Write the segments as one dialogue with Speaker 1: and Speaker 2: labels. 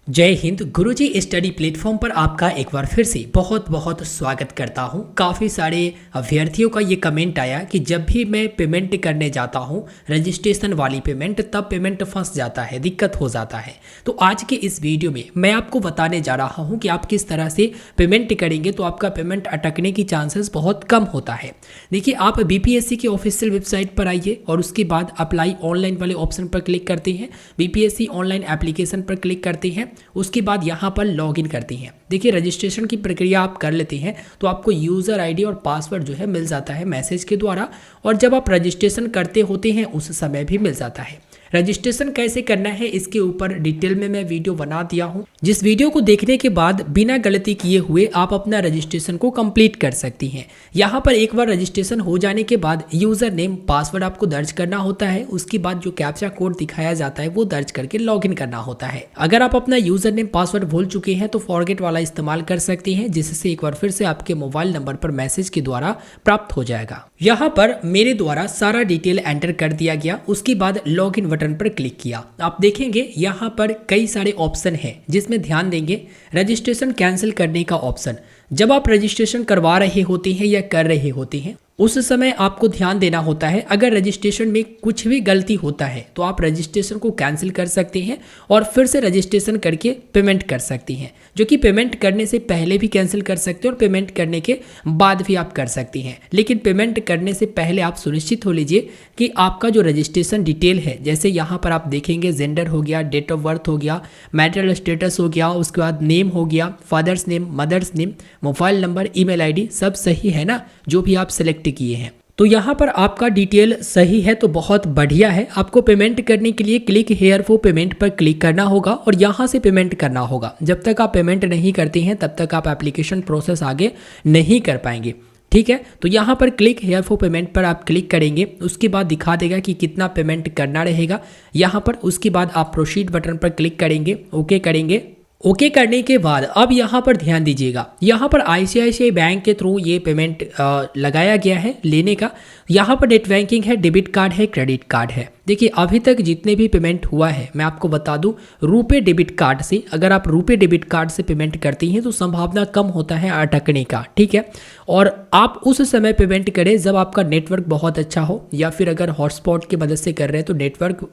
Speaker 1: जय हिंद गुरुजी study platform पर आपका एक बार फिर से बहुत बहुत स्वागत करता हूं। काफ़ी सारे अभ्यर्थियों का ये कमेंट आया कि जब भी मैं पेमेंट करने जाता हूं रजिस्ट्रेशन वाली पेमेंट, तब पेमेंट फंस जाता है, दिक्कत हो जाता है। तो आज के इस वीडियो में मैं आपको बताने जा रहा हूं कि आप किस तरह से पेमेंट करेंगे तो आपका पेमेंट अटकने की चांसेस बहुत कम होता है। देखिए, आप बीपीएससी की ऑफिशियल वेबसाइट पर आइए और उसके बाद अप्लाई ऑनलाइन वाले ऑप्शन पर क्लिक करते हैं। बीपीएससी ऑनलाइन एप्लीकेशन पर क्लिक करते हैं, उसके बाद यहाँ पर लॉगिन करते हैं। देखिए, रजिस्ट्रेशन की प्रक्रिया आप कर लेते हैं तो आपको यूज़र आईडी और पासवर्ड जो है मिल जाता है मैसेज के द्वारा, और जब आप रजिस्ट्रेशन करते होते हैं उस समय भी मिल जाता है। रजिस्ट्रेशन कैसे करना है इसके ऊपर डिटेल में मैं वीडियो बना दिया हूं, जिस वीडियो को देखने के बाद बिना गलती किए हुए आप अपना रजिस्ट्रेशन को कंप्लीट कर सकती हैं। यहां पर एक बार रजिस्ट्रेशन हो जाने के बाद यूजर नेम पासवर्ड आपको दर्ज करना होता है। उसके बाद जो कैप्चा कोड दिखाया जाता है वो दर्ज करके लॉगिन करना होता है। अगर आप अपना यूजर नेम पासवर्ड भूल चुके हैं तो फॉरगेट वाला इस्तेमाल कर सकते हैं, जिससे एक बार फिर से आपके मोबाइल नंबर पर मैसेज के द्वारा प्राप्त हो जाएगा। यहाँ पर मेरे द्वारा सारा डिटेल एंटर कर दिया गया। उसके बाद लॉग इन बटन पर क्लिक किया। आप देखेंगे यहाँ पर कई सारे ऑप्शन हैं, जिसमें ध्यान देंगे रजिस्ट्रेशन कैंसिल करने का ऑप्शन। जब आप रजिस्ट्रेशन करवा रहे होते हैं या कर रहे होते हैं उस समय आपको ध्यान देना होता है। अगर रजिस्ट्रेशन में कुछ भी गलती होता है तो आप रजिस्ट्रेशन को कैंसिल कर सकते हैं और फिर से रजिस्ट्रेशन करके पेमेंट कर सकती हैं, जो कि पेमेंट करने से पहले भी कैंसिल कर सकते हैं और पेमेंट करने के बाद भी आप कर सकती हैं। लेकिन पेमेंट करने से पहले आप सुनिश्चित हो लीजिए कि आपका जो रजिस्ट्रेशन डिटेल है, जैसे यहाँ पर आप देखेंगे जेंडर हो गया, डेट ऑफ बर्थ हो गया, मैरिटल स्टेटस हो गया, उसके बाद नेम हो गया, father's name, mother's name, mobile number, email ID, सब सही है ना, जो भी आप सेलेक्ट किए हैं। तो यहाँ पर आपका डिटेल सही है तो बहुत बढ़िया है। आपको पेमेंट करने के लिए क्लिक हेयर फॉर पेमेंट पर क्लिक करना होगा और यहाँ से पेमेंट करना होगा। जब तक आप पेमेंट नहीं करते हैं तब तक आप एप्लीकेशन प्रोसेस आगे नहीं कर पाएंगे, ठीक है। तो यहाँ पर क्लिक हेयर फॉर पेमेंट पर आप क्लिक करेंगे, उसके बाद दिखा देगा कि कितना पेमेंट करना रहेगा यहाँ पर। उसके बाद आप प्रोसीड बटन पर क्लिक करेंगे, ओके करेंगे। ओके करने के बाद अब यहाँ पर ध्यान दीजिएगा, यहाँ पर आईसीआईसीआई बैंक के थ्रू ये पेमेंट लगाया गया है लेने का। यहाँ पर नेट बैंकिंग है, डेबिट कार्ड है, क्रेडिट कार्ड है। देखिए, अभी तक जितने भी पेमेंट हुआ है मैं आपको बता दूं, रुपे डेबिट कार्ड से, अगर आप रुपे डेबिट कार्ड से पेमेंट करती हैं तो संभावना कम होता है अटकने का, ठीक है। और आप उस समय पेमेंट करें जब आपका नेटवर्क बहुत अच्छा हो, या फिर अगर हॉटस्पॉट की मदद से कर रहे हैं तो नेटवर्क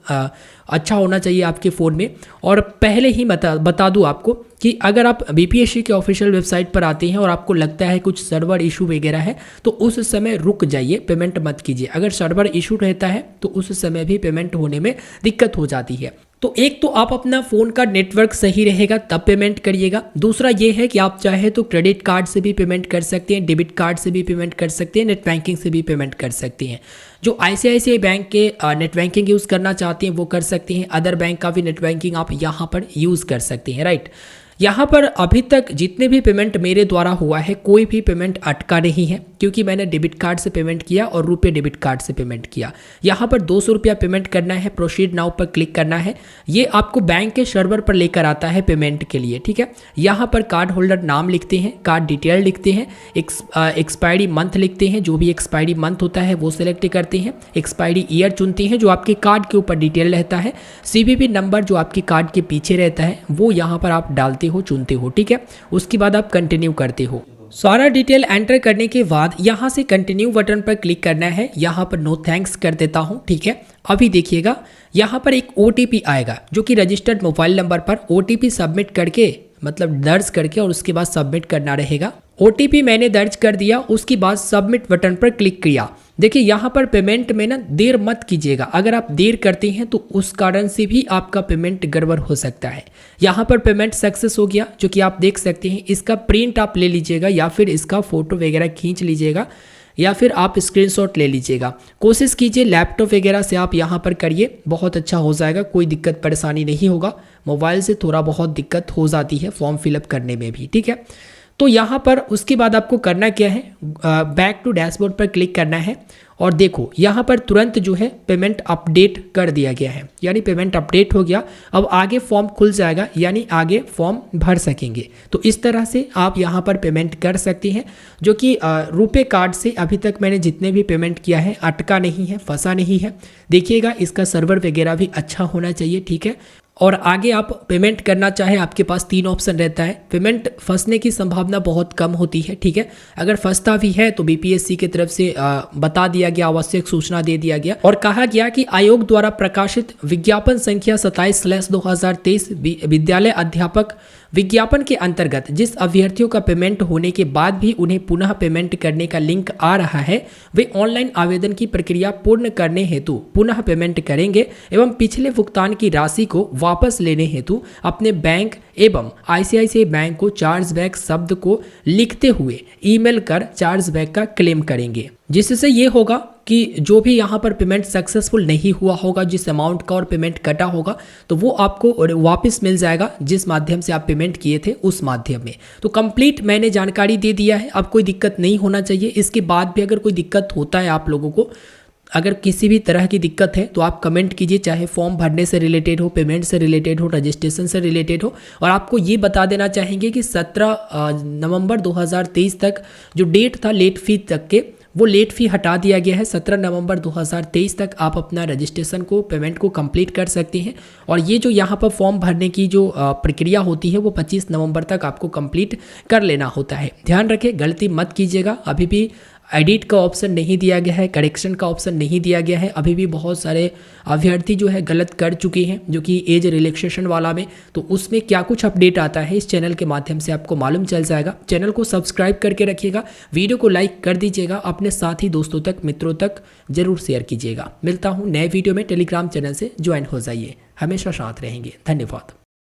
Speaker 1: अच्छा होना चाहिए आपके फ़ोन में। और पहले ही बता दूँ आपको कि अगर आप बीपीएससी के ऑफिशियल वेबसाइट पर आते हैं और आपको लगता है कुछ सर्वर इशू वगैरह है तो उस समय रुक जाइए, पेमेंट मत कीजिए। अगर सर्वर इशू रहता है तो उस समय भी पेमेंट होने में दिक्कत हो जाती है। तो एक तो आप अपना फ़ोन का नेटवर्क सही रहेगा तब पेमेंट करिएगा। दूसरा ये है कि आप चाहे तो क्रेडिट कार्ड से भी पेमेंट कर सकते हैं, डेबिट कार्ड से भी पेमेंट कर सकते हैं, नेट बैंकिंग से भी पेमेंट कर सकते हैं। जो आईसीआईसीआई बैंक के नेट बैंकिंग यूज़ करना चाहते हैं वो कर सकते हैं। अदर बैंक का भी नेट बैंकिंग आप यहाँ पर यूज़ कर सकते हैं, राइट। यहाँ पर अभी तक जितने भी पेमेंट मेरे द्वारा हुआ है कोई भी पेमेंट अटका नहीं है, क्योंकि मैंने डेबिट कार्ड से पेमेंट किया और रुपए डेबिट कार्ड से पेमेंट किया। यहाँ पर 200 रुपया पेमेंट करना है, प्रोसीड नाउ पर क्लिक करना है। ये आपको बैंक के सर्वर पर लेकर आता है पेमेंट के लिए, ठीक है। यहाँ पर कार्ड होल्डर नाम लिखते हैं, कार्ड डिटेल लिखते हैं, एक्सपायरी मंथ लिखते हैं, जो भी एक्सपायरी मंथ होता है वो सिलेक्ट करते हैं, एक्सपायरी ईयर चुनते हैं जो आपके कार्ड के ऊपर डिटेल रहता है, सीवीवी नंबर जो आपके कार्ड के पीछे रहता है वो यहाँ पर आप डालते हो, चुनते हो, ठीक है। उसके बाद आप कंटिन्यू करते हो। सारा डिटेल एंटर करने के बाद यहाँ से कंटिन्यू बटन पर क्लिक करना है। यहाँ पर नो थैंक्स कर देता हूँ, ठीक है। अभी देखिएगा यहाँ पर एक ओटीपी आएगा जो कि रजिस्टर्ड मोबाइल नंबर पर ओटीपी सबमिट करके, मतलब दर्ज करके, और उसके बाद सबमिट करना रहेगा। ओटीपी मैंने दर्ज कर दिया, उसके बाद सबमिट बटन पर क्लिक किया। देखिए, यहाँ पर पेमेंट में ना देर मत कीजिएगा। अगर आप देर करते हैं तो उस कारण से भी आपका पेमेंट गड़बड़ हो सकता है। यहाँ पर पेमेंट सक्सेस हो गया, जो कि आप देख सकते हैं। इसका प्रिंट आप ले लीजिएगा या फिर इसका फ़ोटो वगैरह खींच लीजिएगा या फिर आप स्क्रीनशॉट ले लीजिएगा। कोशिश कीजिए लैपटॉप वगैरह से आप यहाँ पर करिए, बहुत अच्छा हो जाएगा, कोई दिक्कत परेशानी नहीं होगा। मोबाइल से थोड़ा बहुत दिक्कत हो जाती है फॉर्म फिलअप करने में भी, ठीक है। तो यहाँ पर उसके बाद आपको करना क्या है, बैक टू डैशबोर्ड पर क्लिक करना है और देखो यहाँ पर तुरंत जो है पेमेंट अपडेट कर दिया गया है, यानी पेमेंट अपडेट हो गया। अब आगे फॉर्म खुल जाएगा, यानी आगे फॉर्म भर सकेंगे। तो इस तरह से आप यहाँ पर पेमेंट कर सकती हैं, जो कि रुपे कार्ड से अभी तक मैंने जितने भी पेमेंट किया है अटका नहीं है, फंसा नहीं है। देखिएगा, इसका सर्वर वगैरह भी अच्छा होना चाहिए, ठीक है। और आगे आप पेमेंट करना चाहे आपके पास 3 ऑप्शन रहता है। पेमेंट फंसने की संभावना बहुत कम होती है, ठीक है। अगर फंसता भी है तो बीपीएससी की तरफ से बता दिया गया, आवश्यक सूचना दे दिया गया और कहा गया कि आयोग द्वारा प्रकाशित विज्ञापन संख्या 27/2023 विद्यालय अध्यापक विज्ञापन के अंतर्गत जिस अभ्यर्थियों का पेमेंट होने के बाद भी उन्हें पुनः पेमेंट करने का लिंक आ रहा है, वे ऑनलाइन आवेदन की प्रक्रिया पूर्ण करने हेतु पुनः पेमेंट करेंगे एवं पिछले भुगतान की राशि को वापस लेने हेतु अपने बैंक एवं आईसीआईसीआई बैंक को चार्जबैक शब्द को लिखते हुए ईमेल कर चार्जबैक का क्लेम करेंगे। जिससे ये होगा कि जो भी यहाँ पर पेमेंट सक्सेसफुल नहीं हुआ होगा, जिस अमाउंट का और पेमेंट कटा होगा, तो वो आपको वापस मिल जाएगा जिस माध्यम से आप पेमेंट किए थे उस माध्यम में। तो कंप्लीट मैंने जानकारी दे दिया है, अब कोई दिक्कत नहीं होना चाहिए। इसके बाद भी अगर कोई दिक्कत होता है आप लोगों को, अगर किसी भी तरह की दिक्कत है तो आप कमेंट कीजिए, चाहे फॉर्म भरने से रिलेटेड हो, पेमेंट से रिलेटेड हो, रजिस्ट्रेशन से रिलेटेड हो। और आपको ये बता देना चाहेंगे कि 17 नवंबर 2023 तक जो डेट था लेट फी तक के, वो लेट फी हटा दिया गया है। 17 नवंबर 2023 तक आप अपना रजिस्ट्रेशन को, पेमेंट को कंप्लीट कर सकते हैं। और ये जो यहाँ पर फॉर्म भरने की जो प्रक्रिया होती है वो 25 नवंबर तक आपको कंप्लीट कर लेना होता है। ध्यान रखें, गलती मत कीजिएगा। अभी भी एडिट का ऑप्शन नहीं दिया गया है, करेक्शन का ऑप्शन नहीं दिया गया है। अभी भी बहुत सारे अभ्यर्थी जो है गलत कर चुके हैं, जो कि एज रिलैक्सेशन वाला में। तो उसमें क्या कुछ अपडेट आता है इस चैनल के माध्यम से आपको मालूम चल जाएगा। चैनल को सब्सक्राइब करके रखिएगा, वीडियो को लाइक कर दीजिएगा, अपने साथी दोस्तों तक, मित्रों तक जरूर शेयर कीजिएगा। मिलता हूँ नए वीडियो में, टेलीग्राम चैनल से ज्वाइन हो जाइए, हमेशा साथ रहेंगे। धन्यवाद।